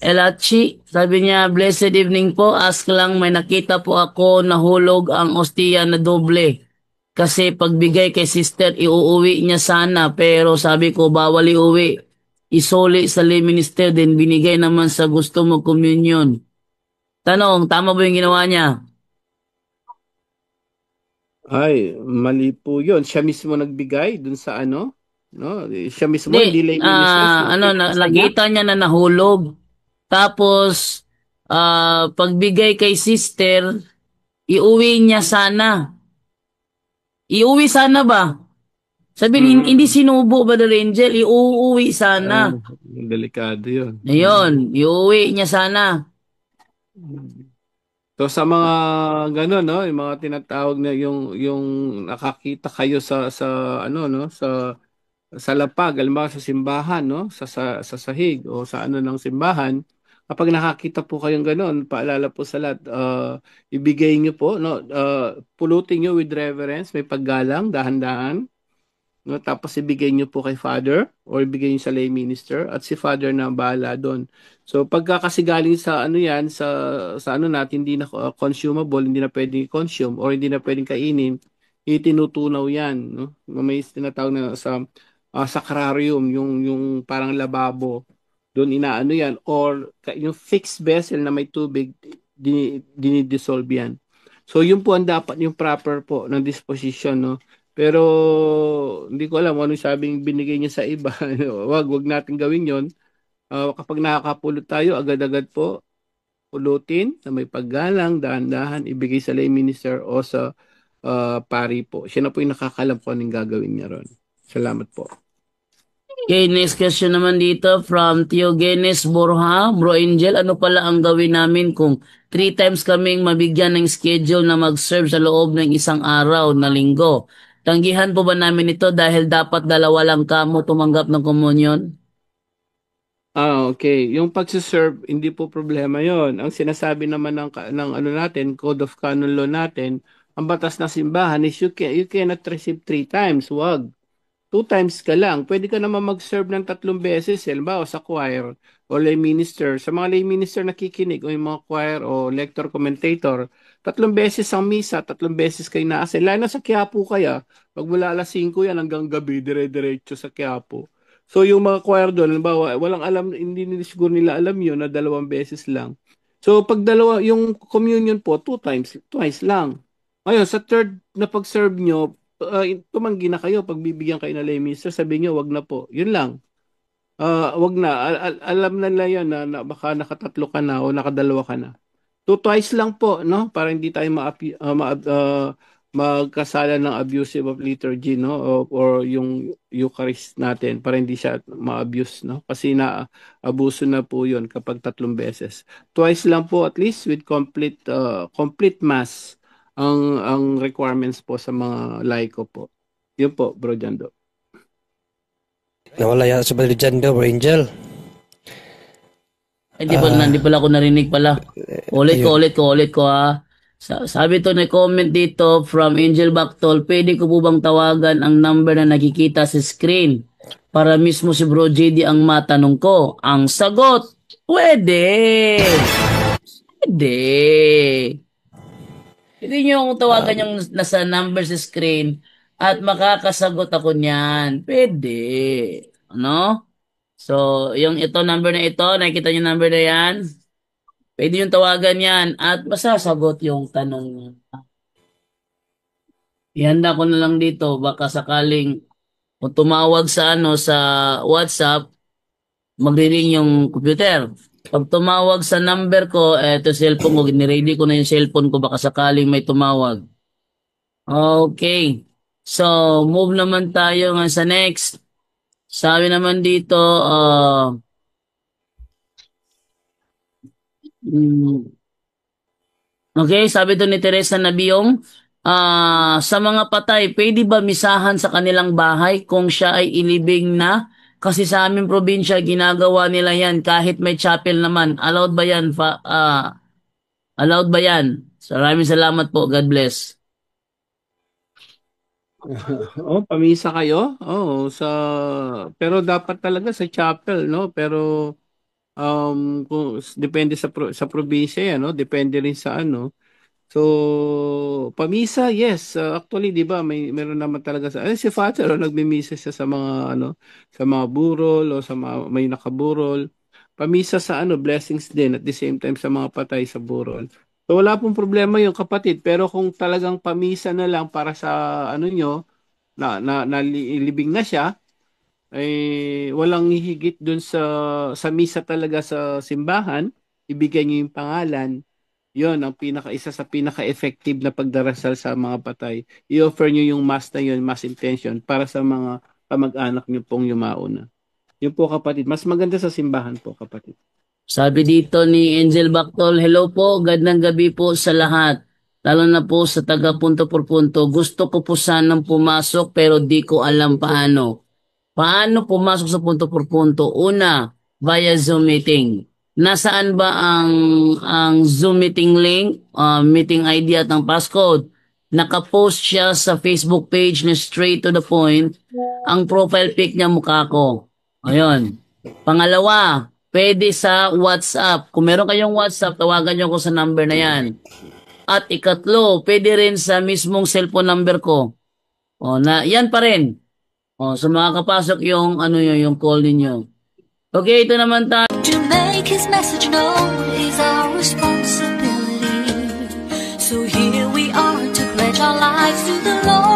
Elachi, sabi niya, blessed evening po. Ask lang, may nakita po ako nahulog ang ostiya na doble. Kasi pagbigay kay sister, iuuwi niya sana. Pero sabi ko, bawal iuwi. Isoli sa lay minister din, binigay naman sa gusto mo communion. Tanong, tama ba yung ginawa niya? Ay, mali po yun. Siya mismo nagbigay dun sa ano? No? Siya mismo, Hindi, hindi lay ministers. Pinasa niya? nakita niya na nahulog. Tapos, pagbigay kay sister, iuwi niya sana. Iuwi sana ba? Sabi ni, hindi Mm. sinubo ba the angel? Iuwi sana. Ah, delikado yun. Ayun, iuwi niya sana. So sa mga gano'n, no, yung mga tinatawag na yung nakakita kayo sa ano, no, sa lapag, alam sa simbahan, no, sa sahig o sa ano ng simbahan, kapag nakakita po kayong gano'n, paalala po sa lahat, ibigay niyo po, no, pulutin niyo with reverence, may paggalang, dahan-dahan. No? Tapos ibigay niyo po kay Father or ibigay niyo sa lay minister at si Father na bahala doon. So pagka kasi galing sa ano yan, sa ano natin, hindi na consumable, hindi na pwedeng i-consume or hindi na pwedeng kainin, itinutunaw yan. No? May tinatawag na sa sakrarium, yung parang lababo, doon inaano yan. Or yung fixed vessel na may tubig, dinidissolve yan. So yun po ang dapat, yung proper po ng disposition, no? Pero hindi ko alam kung ano sabing binigay niya sa iba. Wag natin gawin 'yon. Kapag nakakapulot tayo, agad-agad po pulutin na may paggalang, dahan-dahan, ibigay sa lay minister o sa pari po. Siya na po yung nakakalam kung anong gagawin niya ron. Salamat po. Okay, next question naman dito from Theogenes Borja. Bro Angel, ano pala ang gawin namin kung 3 times kaming mabigyan ng schedule na mag-serve sa loob ng isang araw na linggo? Tanggihan po ba namin ito dahil dapat dalawa lang kamo tumanggap ng komunyon? Okay. Yung pagsiserve, hindi po problema yon. Ang sinasabi naman ng ano natin, Code of Canon Law natin, ang batas ng simbahan is you cannot receive 3 times. Wag. 2 times ka lang. Pwede ka naman mag-serve ng 3 beses. Halimbawa sa choir o lay minister. Sa mga lay minister nakikinig o yung mga choir o lector commentator, 3 beses ang misa, 3 beses kayo naasal. Lalo na sa Quiapo kaya, pag mula alas 5 yan hanggang gabi, dire-diretso sa Quiapo. So yung mga choir doon, halimbawa, walang alam, hindi nila siguro nila alam yun na 2 beses lang. So pag dalawa, yung communion po, 2 times, twice lang. Ngayon, sa third na pag-serve nyo, tumanggi na kayo, pagbibigyan kayo ng lay minister, sabi nyo, wag na po. Yun lang. Wag na. Alam na nila yan na baka nakatatlo ka na o nakadalawa ka na. Twice lang po, no? Para hindi tayo magkasala ng abusive of liturgy, no? Or yung Eucharist natin para hindi siya ma-abuse, no? Kasi na-abuso na po yun kapag 3 beses. Twice lang po at least with complete mass ang requirements po sa mga laiko po. Yun po, Bro Jando. Nawala yata sa Legenda, Bro Angel. Ay, di Ah, pala ako narinig pala. ayun. Ulit ko ha. Sabi to na comment dito from Angel Bactol, pwede ko po bang tawagan ang number na nakikita sa screen para mismo si Bro JD ang matanong ko? Ang sagot, pwede! Pwede! Pwede niyo akong Ah, tawagan yung nasa number sa screen at makakasagot ako niyan. Pwede. Ano? So, yung ito number na ito, nakikita niyo number na yan? Pwede yung tawagan yan at masasagot yung tanong niya. Ihanda ko na lang dito, baka sakaling kung tumawag sa ano sa WhatsApp, magre-ring yung computer. Pag tumawag sa number ko, eto cellphone ko, niready ko na yung cellphone ko, baka sakaling may tumawag. Okay. So, move naman tayo nga sa next. Sabi naman dito, mm, okay, sabi to ni Teresa Nabiyong, sa mga patay, pwede ba misahan sa kanilang bahay kung siya ay ilibing na? Kasi sa aming probinsya, ginagawa nila yan kahit may chapel naman. Allowed ba yan? Allowed ba yan? So, maraming salamat po. God bless. Oh, pamisa kayo? Oo, pero dapat talaga sa chapel, no? Pero Depende sa probinsya yan, no? Depende rin sa ano. So, pamisa, yes. Actually, 'di ba, meron naman talaga si Father nagmimisa siya sa mga ano, sa mga burol o sa mga may nakaburol. Pamisa sa ano, blessings din at the same time sa mga patay sa burol. So, wala pong problema yung kapatid, pero kung talagang pamisa na lang para sa ano nyo, libing na siya, walang hihigit dun sa misa talaga sa simbahan, ibigay niyo yung pangalan. Yon ang isa sa pinaka-effective na pagdarasal sa mga patay. I-offer nyo yung mass na yun, mass intention, para sa mga kamag-anak nyo pong yumauna. Yun po kapatid. Mas maganda sa simbahan po kapatid. Sabi dito ni Angel Bactol, hello po, gandang gabi po sa lahat. Lalo na po sa taga punto por punto. Gusto ko po sanang pumasok pero di ko alam paano. Paano pumasok sa punto por punto? Una, via Zoom meeting. Nasaan ba ang Zoom meeting link, meeting ID at ang passcode? Nakapost siya sa Facebook page na straight to the point. Ang profile pic niya mukha ko. Ayun. Pangalawa, pwede sa WhatsApp. Kung meron kayong WhatsApp, tawagan niyo ako sa number na yan. At ikatlo, pwede rin sa mismong cellphone number ko. O, na, yan pa rin. O, so makakapasok yung, ano yun, yung call ninyo. Okay, ito naman tayo. To make his message known is our responsibility. So here we are to pledge our lives to the Lord.